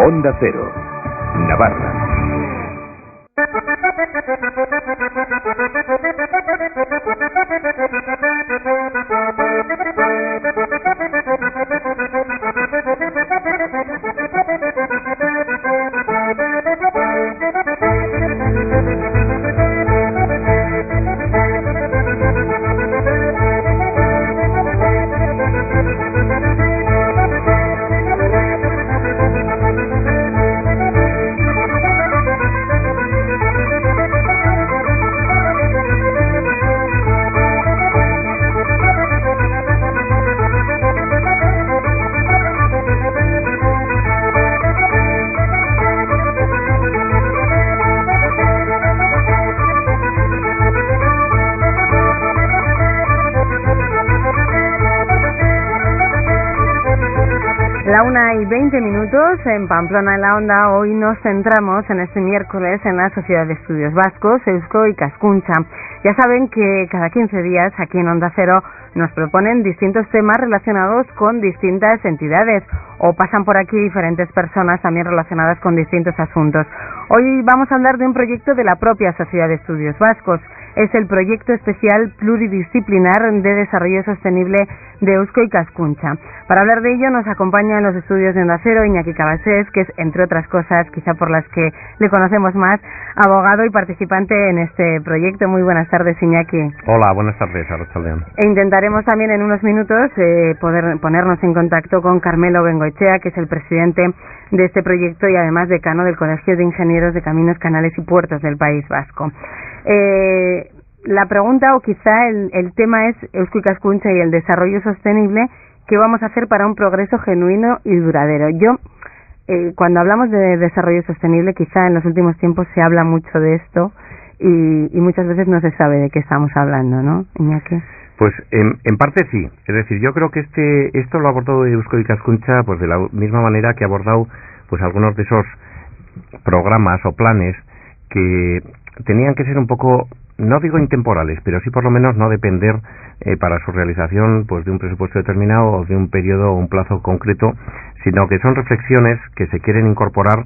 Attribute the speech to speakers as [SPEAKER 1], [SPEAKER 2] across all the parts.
[SPEAKER 1] Onda Cero, Navarra.
[SPEAKER 2] La 1:20 en Pamplona, en la Onda. Hoy nos centramos en este miércoles en la Sociedad de Estudios Vascos, Eusko Ikaskuntza. Ya saben que cada 15 días aquí en Onda Cero nos proponen distintos temas relacionados con distintas entidades, o pasan por aquí diferentes personas también relacionadas con distintos asuntos. Hoy vamos a hablar de un proyecto de la propia Sociedad de Estudios Vascos. Es el proyecto especial pluridisciplinar de desarrollo sostenible de Eusko Ikaskuntza. Para hablar de ello nos acompaña en los estudios de Onda Cero Iñaki Cabasés, que es, entre otras cosas, quizá por las que le conocemos más, abogado y participante en este proyecto. Muy buenas tardes, Iñaki.
[SPEAKER 3] Hola, buenas tardes, Arratsaldeon.
[SPEAKER 2] E intentaremos también en unos minutos poder ponernos en contacto con Carmelo Bengoechea, que es el presidente de este proyecto y además decano del Colegio de Ingenieros de Caminos, Canales y Puertos del País Vasco. La pregunta, o quizá el tema, es Eusko Ikaskuntza y el desarrollo sostenible. ¿Qué vamos a hacer para un progreso genuino y duradero? Cuando hablamos de desarrollo sostenible, quizá en los últimos tiempos se habla mucho de esto y muchas veces no se sabe de qué estamos hablando, ¿no, Iñaki?
[SPEAKER 3] Pues en parte sí. Es decir, yo creo que esto lo ha abordado Eusko Ikaskuntza pues de la misma manera que ha abordado pues algunos de esos programas o planes que tenían que ser un poco, no digo intemporales, pero sí por lo menos no depender para su realización pues de un presupuesto determinado o de un periodo o un plazo concreto, sino que son reflexiones que se quieren incorporar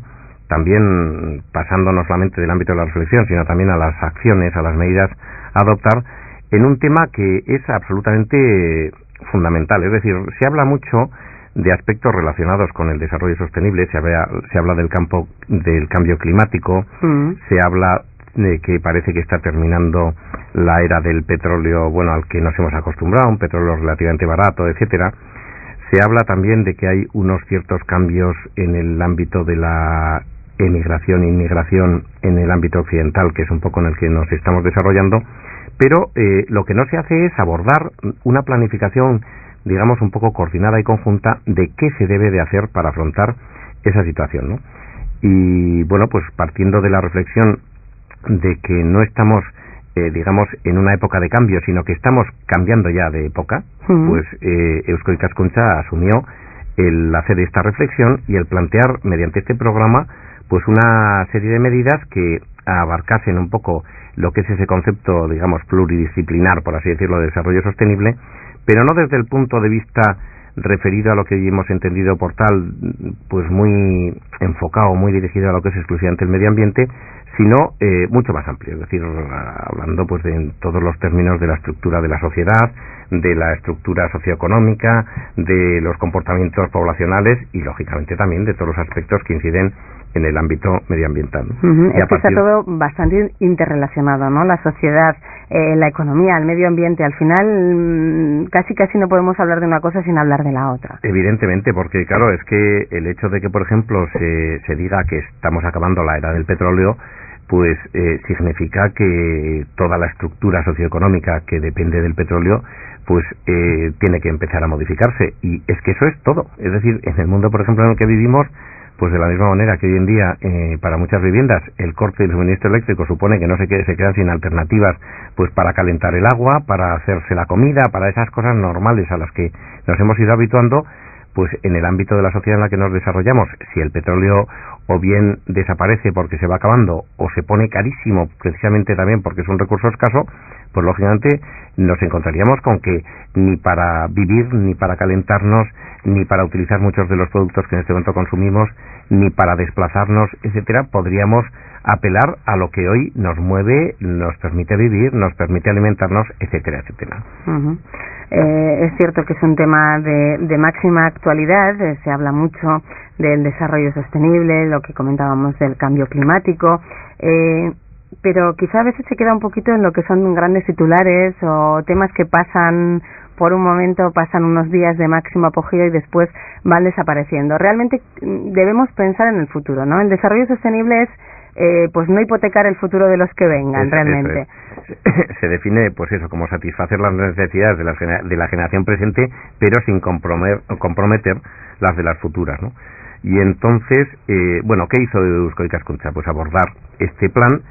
[SPEAKER 3] también pasando no solamente del ámbito de la reflexión, sino también a las acciones, a las medidas a adoptar en un tema que es absolutamente fundamental. Es decir, se habla mucho de aspectos relacionados con el desarrollo sostenible, se habla del cambio climático, se habla de que parece que está terminando la era del petróleo, bueno, al que nos hemos acostumbrado, un petróleo relativamente barato, etcétera. Se habla también de que hay unos ciertos cambios en el ámbito de la emigración e inmigración en el ámbito occidental, que es un poco en el que nos estamos desarrollando, pero lo que no se hace es abordar una planificación, digamos, un poco coordinada y conjunta de qué se debe de hacer para afrontar esa situación, ¿no? Y bueno, pues partiendo de la reflexión de que no estamos, digamos, en una época de cambio, sino que estamos cambiando ya de época, pues Eusko Ikaskuntza asumió el hacer esta reflexión y el plantear mediante este programa pues una serie de medidas que abarcasen un poco lo que es ese concepto, digamos, pluridisciplinar, por así decirlo, de desarrollo sostenible, pero no desde el punto de vista referido a lo que hoy hemos entendido por tal, pues muy enfocado, muy dirigido a lo que es exclusivamente el medio ambiente, sino mucho más amplio, es decir, hablando pues de todos los términos de la estructura de la sociedad, de la estructura socioeconómica, de los comportamientos poblacionales y lógicamente también de todos los aspectos que inciden en el ámbito medioambiental.
[SPEAKER 2] Es que está todo bastante interrelacionado, ¿no? La sociedad, la economía, el medio ambiente, al final casi no podemos hablar de una cosa sin hablar de la otra.
[SPEAKER 3] Evidentemente, porque claro, es que el hecho de que, por ejemplo, se diga que estamos acabando la era del petróleo, pues significa que toda la estructura socioeconómica que depende del petróleo pues tiene que empezar a modificarse, y es que eso es todo. Es decir, en el mundo, por ejemplo, en el que vivimos, pues de la misma manera que hoy en día para muchas viviendas el corte del suministro eléctrico supone que se quedan sin alternativas pues para calentar el agua, para hacerse la comida, para esas cosas normales a las que nos hemos ido habituando, pues en el ámbito de la sociedad en la que nos desarrollamos, si el petróleo o bien desaparece porque se va acabando o se pone carísimo precisamente también porque es un recurso escaso, pues lógicamente nos encontraríamos con que ni para vivir, ni para calentarnos, ni para utilizar muchos de los productos que en este momento consumimos, ni para desplazarnos, etcétera, podríamos apelar a lo que hoy nos mueve, nos permite vivir, nos permite alimentarnos, etcétera, etcétera.
[SPEAKER 2] Uh-huh. Es cierto que es un tema de máxima actualidad, se habla mucho del desarrollo sostenible, lo que comentábamos del cambio climático, pero quizá a veces se queda un poquito en lo que son grandes titulares o temas que pasan por un momento, pasan unos días de máximo apogeo y después van desapareciendo. Realmente debemos pensar en el futuro, ¿no? El desarrollo sostenible es pues no hipotecar el futuro de los que vengan, realmente.
[SPEAKER 3] Se define, pues eso, como satisfacer las necesidades de la generación presente, pero sin comprometer las de las futuras, ¿no? Y entonces, bueno, ¿qué hizo Eusko Ikaskuntza? Pues abordar este plan,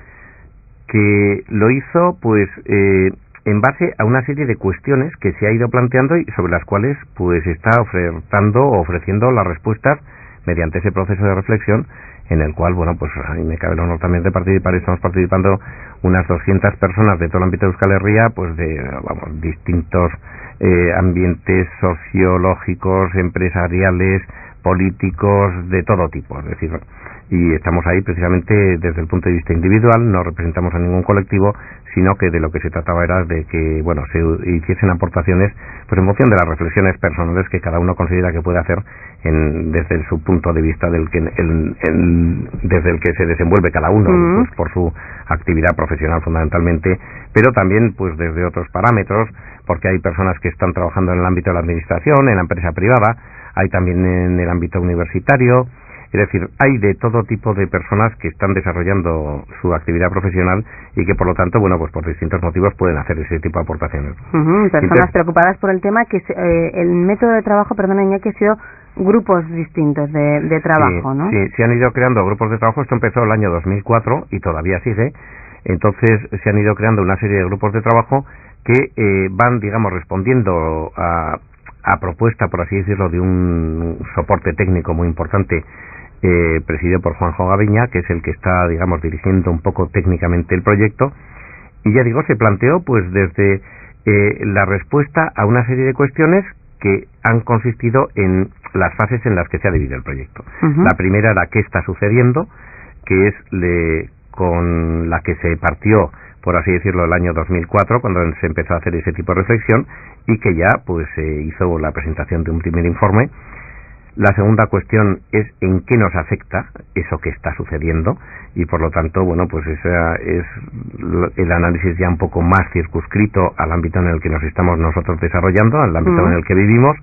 [SPEAKER 3] que lo hizo, pues, en base a una serie de cuestiones que se ha ido planteando y sobre las cuales, pues, está ofreciendo las respuestas mediante ese proceso de reflexión, en el cual, bueno, pues a mí me cabe el honor también de participar. Estamos participando unas 200 personas de todo el ámbito de Euskal Herria, pues de, vamos, distintos ambientes sociológicos, empresariales, políticos, de todo tipo, es decir, y estamos ahí precisamente desde el punto de vista individual, no representamos a ningún colectivo, sino que de lo que se trataba era de que, bueno, se hiciesen aportaciones pues en función de las reflexiones personales que cada uno considera que puede hacer desde su punto de vista desde el que se desenvuelve cada uno, pues por su actividad profesional fundamentalmente, pero también pues desde otros parámetros, porque hay personas que están trabajando en el ámbito de la administración, en la empresa privada, hay también en el ámbito universitario. Es decir, hay de todo tipo de personas que están desarrollando su actividad profesional y que, por lo tanto, bueno, pues por distintos motivos pueden hacer ese tipo de aportaciones.
[SPEAKER 2] Personas preocupadas por el tema, que el método de trabajo, perdona, Iñaki, ha sido grupos distintos de trabajo,
[SPEAKER 3] sí,
[SPEAKER 2] ¿no?
[SPEAKER 3] Sí, se han ido creando grupos de trabajo. Esto empezó el año 2004 y todavía sigue. Entonces, se han ido creando una serie de grupos de trabajo que van, digamos, respondiendo a propuesta, por así decirlo, de un soporte técnico muy importante, presidido por Juanjo Gaviña, que es el que está, digamos, dirigiendo un poco técnicamente el proyecto. Y ya digo, se planteó pues desde la respuesta a una serie de cuestiones que han consistido en las fases en las que se ha dividido el proyecto. La primera era qué está sucediendo, que es con la que se partió, por así decirlo, el año 2004, cuando se empezó a hacer ese tipo de reflexión, y que ya pues se hizo la presentación de un primer informe. La segunda cuestión es en qué nos afecta eso que está sucediendo, y por lo tanto, bueno, pues ese es el análisis ya un poco más circunscrito al ámbito en el que nos estamos nosotros desarrollando, al ámbito en el que vivimos,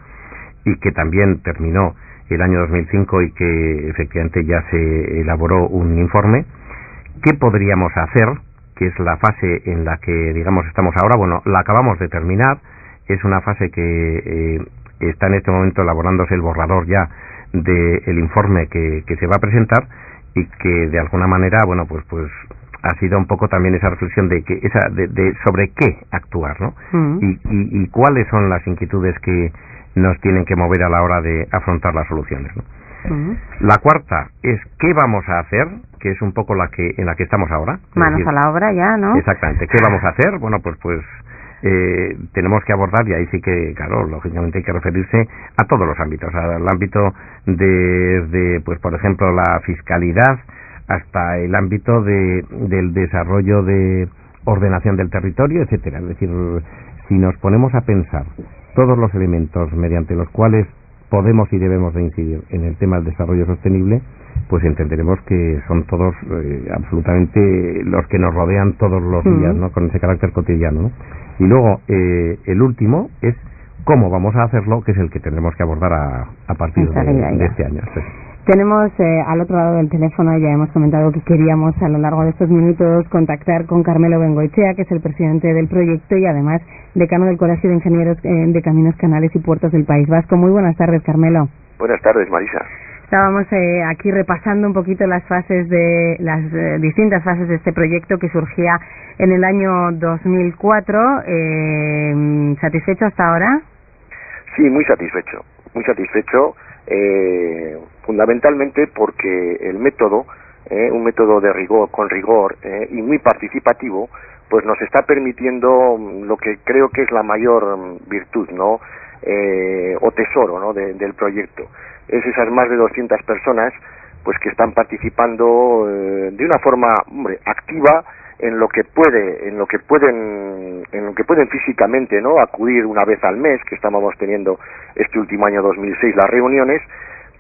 [SPEAKER 3] y que también terminó el año 2005 y que efectivamente ya se elaboró un informe. ¿Qué podríamos hacer? Que es la fase en la que, digamos, estamos ahora. Bueno, la acabamos de terminar, es una fase que está en este momento elaborándose el borrador ya del informe que se va a presentar, y que de alguna manera, bueno, pues ha sido un poco también esa reflexión de que sobre qué actuar, ¿no? Y cuáles son las inquietudes que nos tienen que mover a la hora de afrontar las soluciones, ¿no? La cuarta es qué vamos a hacer, que es un poco en la que estamos ahora.
[SPEAKER 2] Manos a la obra ya, ¿no?
[SPEAKER 3] Exactamente. ¿Qué vamos a hacer? Bueno, pues tenemos que abordar, y ahí sí que, claro, lógicamente hay que referirse a todos los ámbitos, al ámbito desde, pues por ejemplo, la fiscalidad hasta el ámbito del desarrollo de ordenación del territorio, etcétera. Es decir, si nos ponemos a pensar todos los elementos mediante los cuales podemos y debemos de incidir en el tema del desarrollo sostenible, pues entenderemos que son todos absolutamente los que nos rodean todos los días, ¿no? Con ese carácter cotidiano, ¿no? Y luego el último es cómo vamos a hacerlo, que es el que tendremos que abordar a partir de este año. Sí.
[SPEAKER 2] Tenemos al otro lado del teléfono, ya hemos comentado que queríamos a lo largo de estos minutos contactar con Carmelo Bengoechea, que es el presidente del proyecto y además decano del Colegio de Ingenieros de Caminos, Canales y Puertos del País Vasco. Muy buenas tardes, Carmelo.
[SPEAKER 1] Buenas tardes, Marisa.
[SPEAKER 2] Estábamos aquí repasando un poquito las distintas fases de este proyecto que surgía en el año 2004. ¿Satisfecho hasta ahora?
[SPEAKER 1] Sí, muy satisfecho.
[SPEAKER 4] muy satisfecho, fundamentalmente porque el método, un método de rigor, con rigor y muy participativo, pues nos está permitiendo lo que creo que es la mayor virtud, ¿no? O tesoro, ¿no? del proyecto. Es esas más de 200 personas pues que están participando de una forma, hombre, activa en lo que pueden físicamente, ¿no? Acudir una vez al mes, que estábamos teniendo este último año 2006 las reuniones,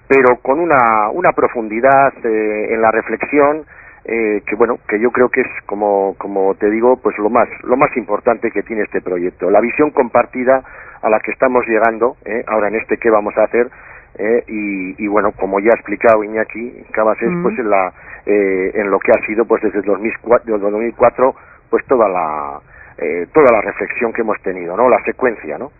[SPEAKER 4] pero con una profundidad en la reflexión que yo creo que es, como te digo, pues lo más importante que tiene este proyecto, la visión compartida a la que estamos llegando ahora en qué vamos a hacer, y bueno, como ya ha explicado Iñaki Cabasés, pues en lo que ha sido pues desde el 2004 pues toda la reflexión que hemos tenido, ¿no? La secuencia, ¿no?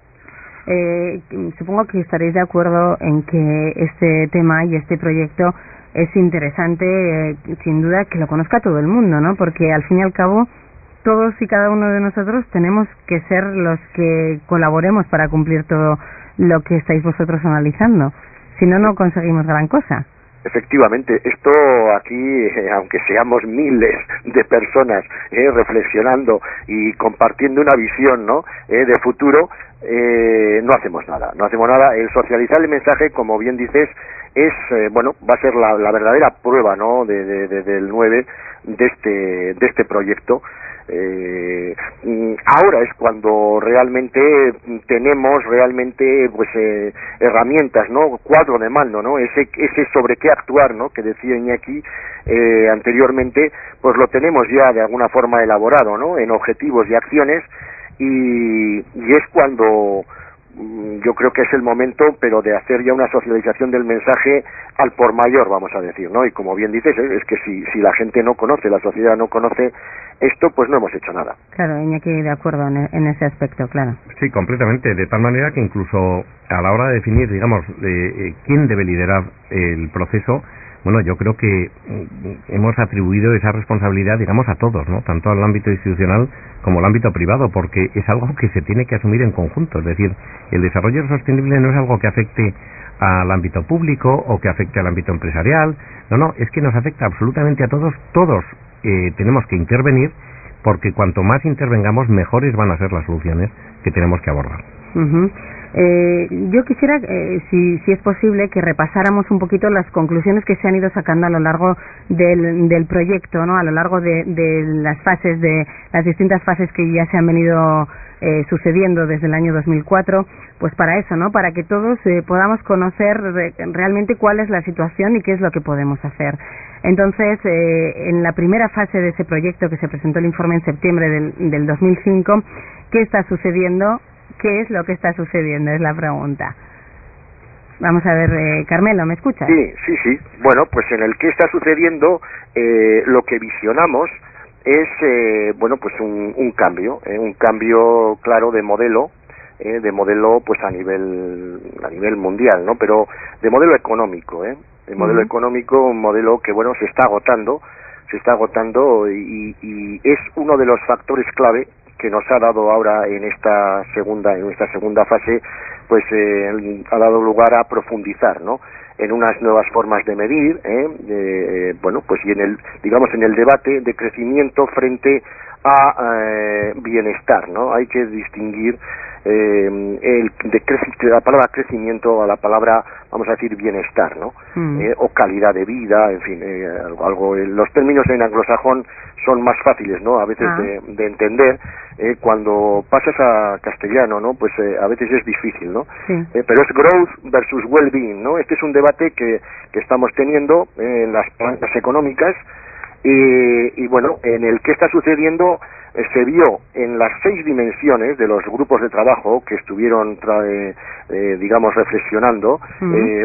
[SPEAKER 2] Supongo que estaréis de acuerdo en que este tema y este proyecto es interesante, sin duda, que lo conozca todo el mundo, ¿no? Porque al fin y al cabo todos y cada uno de nosotros tenemos que ser los que colaboremos para cumplir todo lo que estáis vosotros analizando. Si no, no conseguimos gran cosa.
[SPEAKER 4] Efectivamente, esto aquí, aunque seamos miles de personas reflexionando y compartiendo una visión, ¿no? De futuro, no hacemos nada. El socializar el mensaje, como bien dices, es va a ser la verdadera prueba, ¿no? del 9 de este proyecto. Ahora es cuando realmente tenemos pues herramientas, ¿no? Cuadro de mando, ¿no? Ese sobre qué actuar, ¿no? Que decía Iñaki anteriormente, pues lo tenemos ya de alguna forma elaborado, ¿no? En objetivos y acciones, y es cuando yo creo que es el momento, pero de hacer ya una socialización del mensaje al por mayor, vamos a decir, ¿no? Y como bien dices, es que si la gente no conoce, la sociedad no conoce esto, pues no hemos hecho nada.
[SPEAKER 2] Claro, Iñaki, de acuerdo en ese aspecto, claro.
[SPEAKER 3] Sí, completamente, de tal manera que incluso a la hora de definir, digamos, quién debe liderar el proceso, bueno, yo creo que hemos atribuido esa responsabilidad, digamos, a todos, ¿no? Tanto al ámbito institucional como al ámbito privado, porque es algo que se tiene que asumir en conjunto. Es decir, el desarrollo sostenible no es algo que afecte al ámbito público o que afecte al ámbito empresarial. No, es que nos afecta absolutamente a todos. Todos tenemos que intervenir, porque cuanto más intervengamos, mejores van a ser las soluciones que tenemos que abordar.
[SPEAKER 2] Yo quisiera, si es posible, que repasáramos un poquito las conclusiones que se han ido sacando a lo largo del proyecto, ¿no? A lo largo de las fases, de las distintas fases que ya se han venido sucediendo desde el año 2004, pues para eso, ¿no? Para que todos podamos conocer realmente cuál es la situación y qué es lo que podemos hacer. Entonces, en la primera fase de ese proyecto, que se presentó el informe en septiembre del 2005, ¿qué está sucediendo? ¿Qué es lo que está sucediendo? Es la pregunta. Vamos a ver, Carmelo, ¿me escuchas?
[SPEAKER 4] Sí. Bueno, pues en el que está sucediendo, lo que visionamos es, pues un cambio claro de modelo pues a nivel mundial, ¿no? Pero de modelo económico, de modelo económico, un modelo que, bueno, se está agotando y es uno de los factores clave que nos ha dado ahora en esta segunda fase, pues ha dado lugar a profundizar, ¿no? En unas nuevas formas de medir, pues y en el debate de crecimiento frente a bienestar, ¿no? Hay que distinguir la palabra crecimiento a la palabra, vamos a decir, bienestar, ¿no? O calidad de vida, en fin, los términos en anglosajón son más fáciles, ¿no? A veces de entender. Cuando pasas a castellano, ¿no? Pues a veces es difícil, ¿no?
[SPEAKER 2] Sí.
[SPEAKER 4] Pero es growth versus well-being, ¿no? Este es un debate que estamos teniendo en las palancas económicas, y bueno, en el que está sucediendo se vio en las 6 dimensiones de los grupos de trabajo que estuvieron reflexionando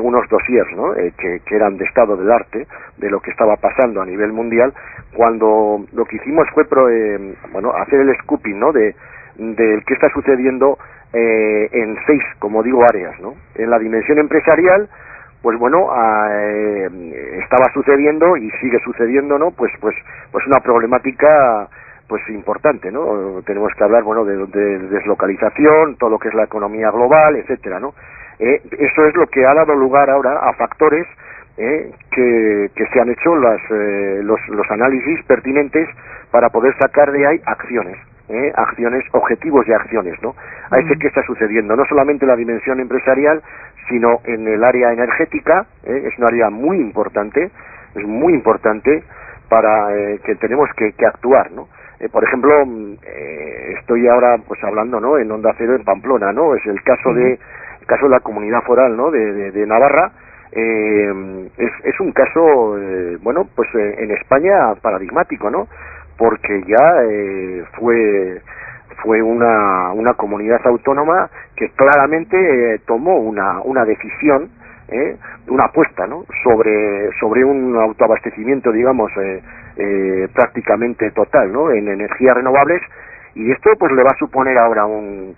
[SPEAKER 4] unos dossiers, ¿no? Que eran de estado del arte, de lo que estaba pasando a nivel mundial, cuando lo que hicimos fue hacer el scooping, ¿no? del que está sucediendo en 6, como digo, áreas, ¿no? En la dimensión empresarial, pues bueno, estaba sucediendo y sigue sucediendo, ¿no? Pues una problemática pues importante, ¿no? Tenemos que hablar, bueno, de deslocalización, todo lo que es la economía global, etcétera, ¿no? Eso es lo que ha dado lugar ahora a factores que se han hecho los análisis pertinentes para poder sacar de ahí acciones, objetivos y acciones, ¿no? A ese que está sucediendo, no solamente en la dimensión empresarial, sino en el área energética, es un área muy importante, es muy importante para que tenemos que actuar, ¿no? Por ejemplo, estoy ahora pues hablando, ¿no?, en Onda Cero en Pamplona, ¿no? Es el caso de la comunidad foral, ¿no?, de Navarra. Es un caso, bueno, pues en España paradigmático, ¿no? Porque ya fue una comunidad autónoma que claramente tomó una decisión, una apuesta, ¿no?, sobre un autoabastecimiento, digamos, prácticamente total, ¿no?, en energías renovables, y esto pues le va a suponer ahora un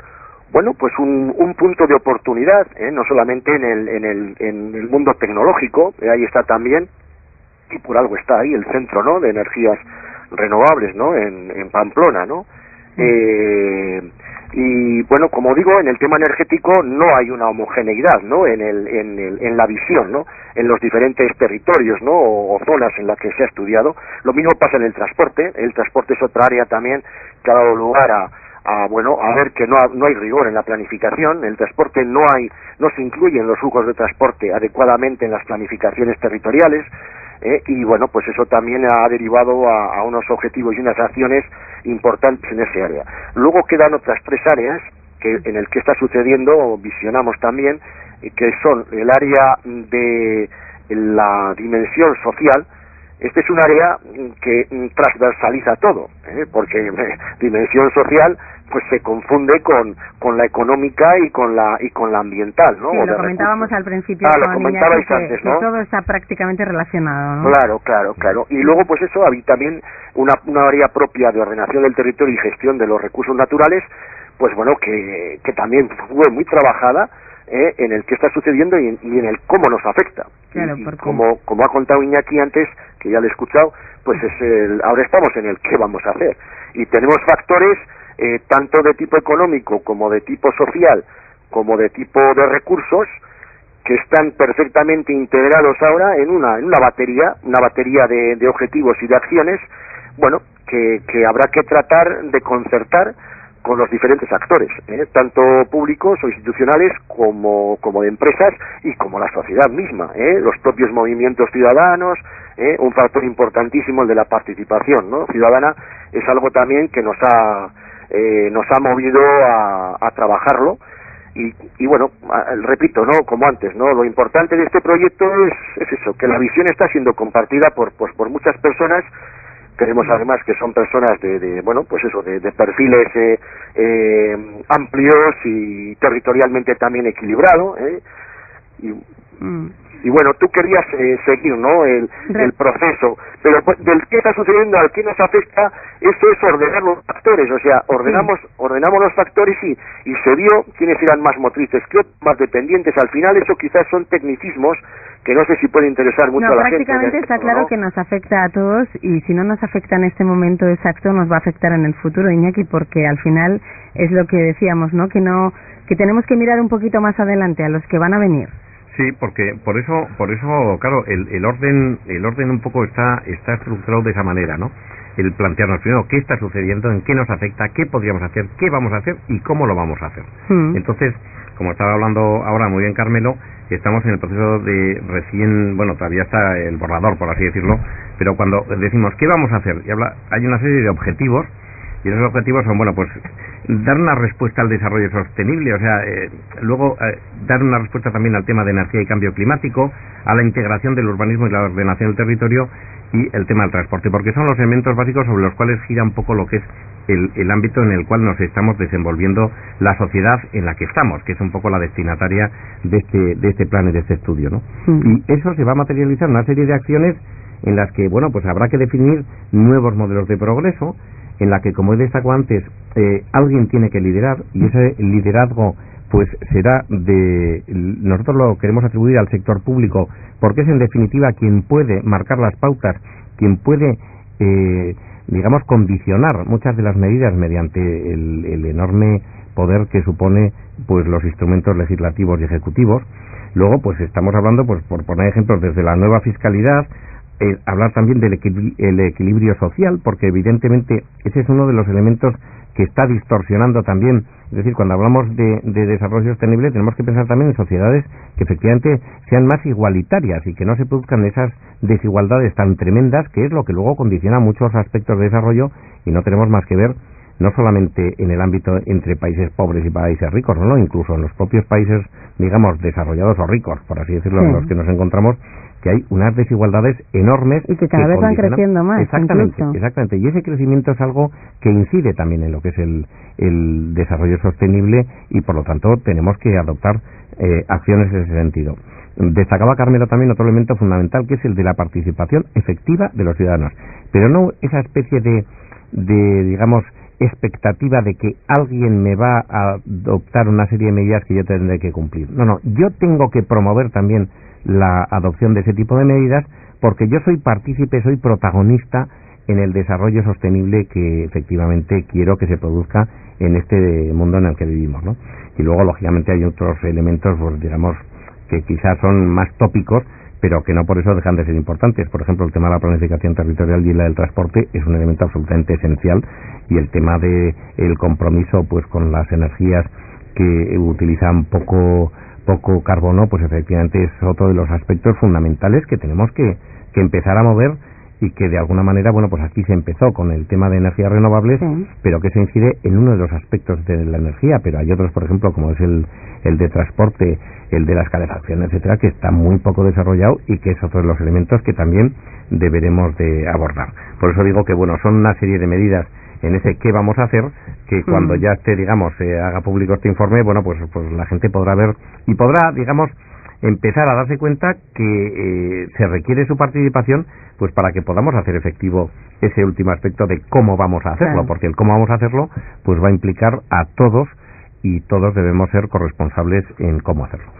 [SPEAKER 4] punto de oportunidad, no solamente en el mundo tecnológico, ahí está también, y por algo está ahí el centro, ¿no?, de energías renovables, ¿no?, en Pamplona, ¿no? Y bueno, como digo, en el tema energético no hay una homogeneidad, ¿no?, en la visión, ¿no?, en los diferentes territorios, ¿no?, o zonas en las que se ha estudiado. Lo mismo pasa en el transporte. El transporte es otra área también que ha dado lugar a ver que no hay rigor en la planificación. El transporte no se incluyen los flujos de transporte adecuadamente en las planificaciones territoriales. Y bueno, pues eso también ha derivado a unos objetivos y unas acciones importantes en ese área. Luego quedan otras tres áreas en el que está sucediendo, visionamos también, que son el área de la dimensión social. Este es un área que transversaliza todo, porque dimensión social pues se confunde con la económica y con la ambiental, ¿no?
[SPEAKER 2] Sí, lo comentábamos al principio
[SPEAKER 4] lo comentabais
[SPEAKER 2] Iñaki,
[SPEAKER 4] antes, ¿no?
[SPEAKER 2] que todo está prácticamente relacionado, ¿no?
[SPEAKER 4] Claro. Y luego pues eso, hay también una área propia de ordenación del territorio y gestión de los recursos naturales, pues bueno, que también fue muy trabajada, en el que está sucediendo y en el cómo nos afecta.
[SPEAKER 2] Claro,
[SPEAKER 4] y como ha contado Iñaki antes, que ya lo he escuchado, pues ahora estamos en el qué vamos a hacer. Y tenemos factores tanto de tipo económico como de tipo social, como de tipo de recursos, que están perfectamente integrados ahora en una batería de objetivos y de acciones, bueno, que habrá que tratar de concertar con los diferentes actores, tanto públicos o institucionales como de empresas y como la sociedad misma, los propios movimientos ciudadanos, un factor importantísimo el de la participación, ¿no?, ciudadana. Es algo también que nos ha movido a trabajarlo. Y bueno, repito, ¿no?, como antes, ¿no?, lo importante de este proyecto es eso, que la visión está siendo compartida por muchas personas. Tenemos además que son personas de perfiles amplios y territorialmente también equilibrado, y bueno, tú querías seguir, ¿no?, el proceso, pero del qué está sucediendo, al qué nos afecta, eso es ordenar los factores, o sea, ordenamos los factores y se vio quiénes eran más motrices, qué más dependientes. Al final eso quizás son tecnicismos que no sé si puede interesar mucho a la gente.
[SPEAKER 2] Prácticamente está claro, ¿no?, que nos afecta a todos, y si no nos afecta en este momento exacto, nos va a afectar en el futuro, Iñaki, porque al final es lo que decíamos, ¿no?, que tenemos que mirar un poquito más adelante a los que van a venir.
[SPEAKER 3] Sí, porque por eso, claro, el orden un poco está estructurado de esa manera, ¿no? El plantearnos primero qué está sucediendo, en qué nos afecta, qué podríamos hacer, qué vamos a hacer y cómo lo vamos a hacer. Entonces, como estaba hablando ahora muy bien Carmelo, estamos en el proceso de todavía está el borrador, por así decirlo, pero cuando decimos qué vamos a hacer, hay una serie de objetivos, y esos objetivos son, dar una respuesta al desarrollo sostenible, o sea, luego dar una respuesta también al tema de energía y cambio climático, a la integración del urbanismo y la ordenación del territorio y el tema del transporte, porque son los elementos básicos sobre los cuales gira un poco lo que es el ámbito en el cual nos estamos desenvolviendo la sociedad en la que estamos, que es un poco la destinataria de este plan y de este estudio, ¿no? Y eso se va a materializar en una serie de acciones en las que, habrá que definir nuevos modelos de progreso, en la que, como he destacado antes, alguien tiene que liderar, y ese liderazgo será nosotros lo queremos atribuir al sector público, porque es en definitiva quien puede marcar las pautas, quien puede condicionar muchas de las medidas mediante el enorme poder que supone pues los instrumentos legislativos y ejecutivos. Luego, pues estamos hablando, pues por poner ejemplos, desde la nueva fiscalidad, hablar también del el equilibrio social, porque evidentemente ese es uno de los elementos que está distorsionando también. Es decir, cuando hablamos de desarrollo sostenible, tenemos que pensar también en sociedades que efectivamente sean más igualitarias y que no se produzcan esas desigualdades tan tremendas, que es lo que luego condiciona muchos aspectos de desarrollo, y no tenemos más que ver no solamente en el ámbito entre países pobres y países ricos, no, incluso en los propios países, digamos, desarrollados o ricos, por así decirlo, en los que nos encontramos, que hay unas desigualdades enormes
[SPEAKER 2] y que cada vez van creciendo más.
[SPEAKER 3] Exactamente, y ese crecimiento es algo que incide también en lo que es el desarrollo sostenible, y por lo tanto tenemos que adoptar acciones en ese sentido. Destacaba Carmelo también otro elemento fundamental, que es el de la participación efectiva de los ciudadanos, pero no esa especie de digamos, expectativa de que alguien me va a adoptar una serie de medidas que yo tendré que cumplir. No, yo tengo que promover también la adopción de ese tipo de medidas, porque yo soy partícipe, soy protagonista en el desarrollo sostenible que efectivamente quiero que se produzca en este mundo en el que vivimos, ¿no? Y luego, lógicamente, hay otros elementos, pues, digamos, que quizás son más tópicos, pero que no por eso dejan de ser importantes. Por ejemplo, el tema de la planificación territorial y la del transporte es un elemento absolutamente esencial, y el tema de el compromiso pues con las energías que utilizan poco carbono, pues efectivamente es otro de los aspectos fundamentales que tenemos que empezar a mover, y que de alguna manera, bueno, pues aquí se empezó con el tema de energías renovables, pero que se incide en uno de los aspectos de la energía, pero hay otros, por ejemplo, como es el de transporte, el de las calefacciones, etcétera, que está muy poco desarrollado, y que es otro de los elementos que también deberemos de abordar. Por eso digo que, bueno, son una serie de medidas en ese qué vamos a hacer, que cuando ya esté, digamos, se haga público este informe, bueno, pues la gente podrá ver y podrá, digamos, empezar a darse cuenta que se requiere su participación, pues para que podamos hacer efectivo ese último aspecto de cómo vamos a hacerlo, porque el cómo vamos a hacerlo pues va a implicar a todos, y todos debemos ser corresponsables en cómo hacerlo.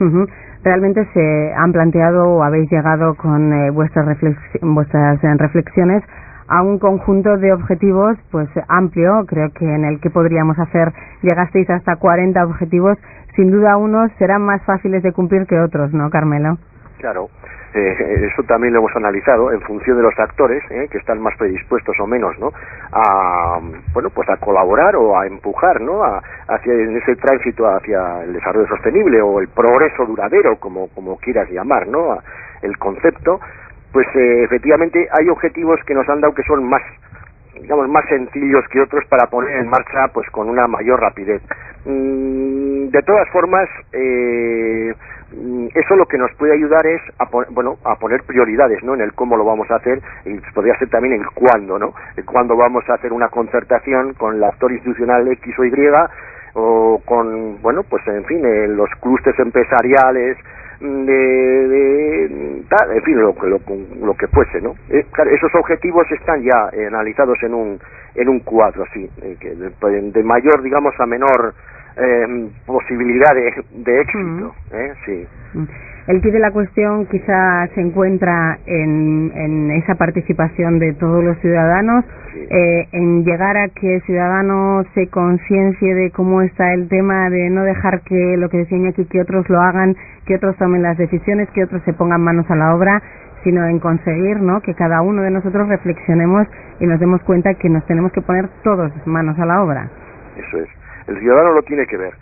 [SPEAKER 2] Realmente se han planteado, o habéis llegado con vuestras reflexiones a un conjunto de objetivos pues amplio, creo que en el que podríamos hacer, llegasteis hasta 40 objetivos. Sin duda unos serán más fáciles de cumplir que otros, ¿no, Carmelo?
[SPEAKER 4] Claro, eso también lo hemos analizado en función de los actores que están más predispuestos o menos, ¿no? A colaborar o a empujar, ¿no? Hacia en ese tránsito hacia el desarrollo sostenible o el progreso duradero, como quieras llamar, ¿no? El concepto, pues efectivamente hay objetivos que nos han dado que son más, digamos, más sencillos que otros para poner en marcha pues con una mayor rapidez. De todas formas, eso lo que nos puede ayudar es a poner prioridades, ¿no? En el cómo lo vamos a hacer, y podría ser también el cuándo, ¿no? El cuándo vamos a hacer una concertación con el actor institucional X o Y, o con, en fin, los clústeres empresariales, en fin, lo que fuese, ¿no? Claro, esos objetivos están ya analizados en un cuadro, sí, de mayor, digamos, a menor posibilidad de éxito, sí.
[SPEAKER 2] El quid de la cuestión quizá se encuentra en esa participación de todos los ciudadanos, en llegar a que el ciudadano se conciencie de cómo está el tema, de no dejar que lo que decía Iñaki, que otros lo hagan, que otros tomen las decisiones, que otros se pongan manos a la obra, sino en conseguir, ¿no?, que cada uno de nosotros reflexionemos y nos demos cuenta que nos tenemos que poner todos manos a la obra.
[SPEAKER 4] Eso es. El ciudadano lo tiene que ver,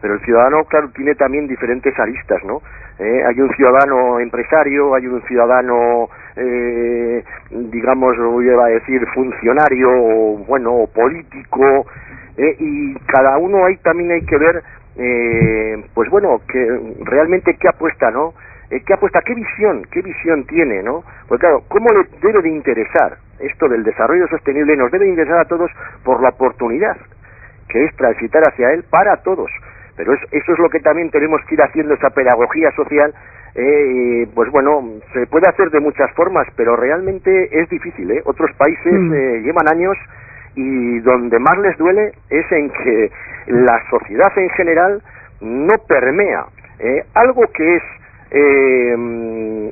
[SPEAKER 4] pero el ciudadano, claro, tiene también diferentes aristas, ¿no? Hay un ciudadano empresario, hay un ciudadano, digamos, voy a decir, funcionario, o político, y cada uno ahí también hay que ver, que realmente qué apuesta, ¿no? ¿Qué visión tiene, ¿no? Pues claro, ¿cómo le debe de interesar esto del desarrollo sostenible? Nos debe de interesar a todos por la oportunidad que es transitar hacia él para todos. Pero eso es lo que también tenemos que ir haciendo, esa pedagogía social. Se puede hacer de muchas formas, pero realmente es difícil, ¿eh? Otros países llevan años, y donde más les duele es en que la sociedad en general no permea algo que es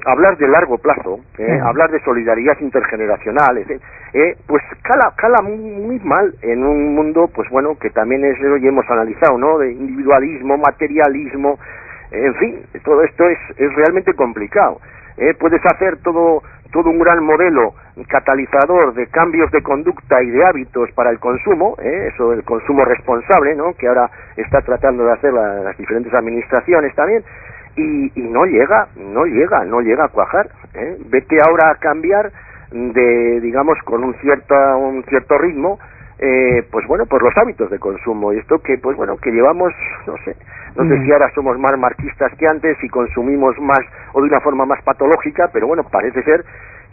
[SPEAKER 4] hablar de largo plazo, hablar de solidaridad intergeneracional, pues cala muy mal en un mundo, pues bueno, que también es, hoy hemos analizado, ¿no?, de individualismo, materialismo, en fin, todo esto es realmente complicado. Puedes hacer todo un gran modelo catalizador de cambios de conducta y de hábitos para el consumo, eso, el consumo responsable, ¿no?, que ahora está tratando de hacer las diferentes administraciones también, y no llega a cuajar. Vete ahora a cambiar digamos, con un cierto ritmo, pues bueno, por los hábitos de consumo, y esto que, pues bueno, que llevamos, no sé si ahora somos más marxistas que antes y consumimos más o de una forma más patológica, pero bueno, parece ser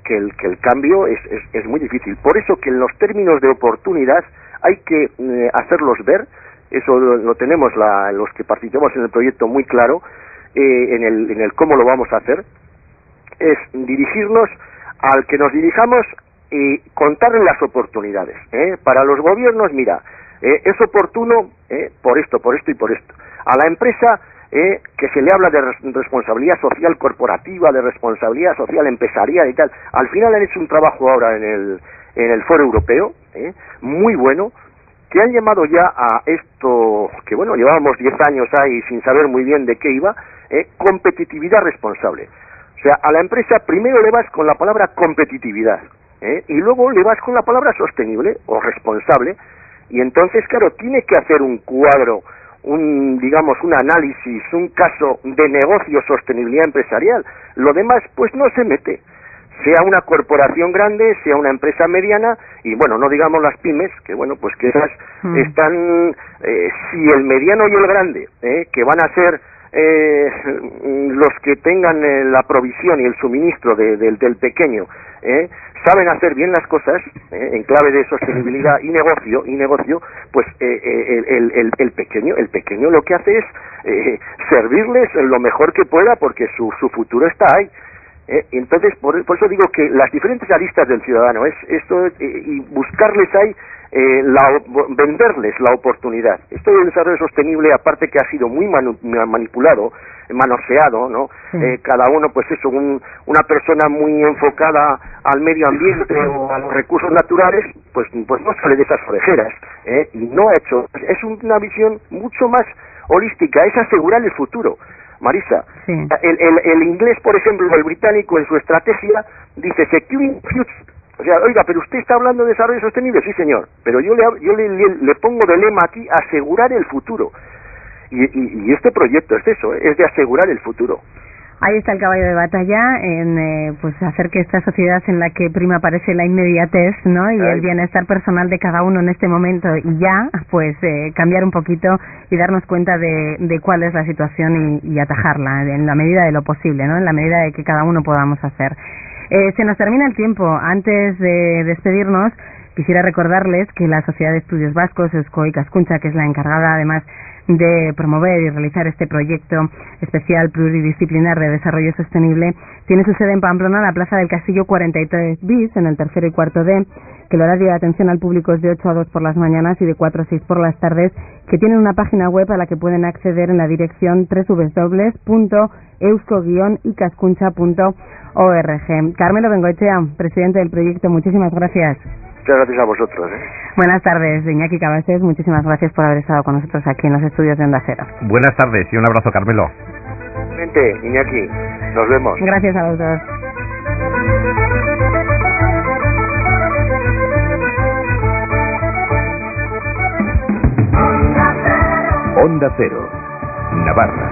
[SPEAKER 4] que el cambio es muy difícil. Por eso que en los términos de oportunidad hay que hacerlos ver. Eso lo tenemos los que participamos en el proyecto muy claro, en el cómo lo vamos a hacer, es dirigirnos al que nos dirijamos y contarle las oportunidades. Para los gobiernos, mira, es oportuno por esto y por esto. A la empresa, que se le habla de responsabilidad social corporativa, de responsabilidad social empresarial y tal. Al final han hecho un trabajo ahora en el Foro Europeo, muy bueno, que han llamado ya a esto, que bueno, llevábamos 10 años ahí sin saber muy bien de qué iba, competitividad responsable. O sea, a la empresa primero le vas con la palabra competitividad, y luego le vas con la palabra sostenible o responsable, y entonces, claro, tiene que hacer un cuadro, un análisis, un caso de negocio, sostenibilidad empresarial. Lo demás, pues no se mete. Sea una corporación grande, sea una empresa mediana, y bueno, no digamos las pymes, que bueno, pues que esas están, si el mediano y el grande, que van a ser los que tengan la provisión y el suministro del pequeño, saben hacer bien las cosas, en clave de sostenibilidad y negocio, pues el pequeño lo que hace es servirles lo mejor que pueda, porque su futuro está ahí. Entonces, por eso digo que las diferentes aristas del ciudadano es esto, y buscarles ahí, venderles la oportunidad. Esto del desarrollo sostenible, aparte que ha sido muy manipulado, manoseado, ¿no? Cada uno, pues eso, una persona muy enfocada al medio ambiente o a los recursos naturales, pues no sale de esas orejeras, y no ha hecho, es una visión mucho más holística, es asegurar el futuro. Marisa, sí. El inglés, por ejemplo, el británico, en su estrategia dice securing future. O sea, oiga, pero usted está hablando de desarrollo sostenible, sí señor, pero yo le pongo de lema aquí, asegurar el futuro. Y este proyecto es eso, es de asegurar el futuro.
[SPEAKER 2] Ahí está el caballo de batalla, en pues hacer que esta sociedad en la que prima parece la inmediatez, ¿no?, y el bienestar personal de cada uno en este momento, y ya, pues cambiar un poquito y darnos cuenta de cuál es la situación y atajarla en la medida de lo posible, ¿no?, en la medida de que cada uno podamos hacer. Se nos termina el tiempo. Antes de despedirnos, quisiera recordarles que la Sociedad de Estudios Vascos, Eusko Ikaskuntza, que es la encargada además de promover y realizar este proyecto especial pluridisciplinar de desarrollo sostenible, tiene su sede en Pamplona, en la Plaza del Castillo 43 bis, en el 3º y 4 D, que el horario de atención al público es de 8 a 2 por las mañanas y de 4 a 6 por las tardes, que tienen una página web a la que pueden acceder en la dirección www.eusko-ikaskuntza.org. Carmelo Bengoechea, presidente del proyecto, muchísimas gracias.
[SPEAKER 4] Muchas gracias a vosotros.
[SPEAKER 2] Buenas tardes, Iñaki Cabasés, muchísimas gracias por haber estado con nosotros aquí en los estudios de Onda Cero.
[SPEAKER 3] Buenas tardes y un abrazo, Carmelo.
[SPEAKER 4] Mente, Iñaki, nos vemos.
[SPEAKER 2] Gracias a los dos.
[SPEAKER 1] Onda Cero, Navarra.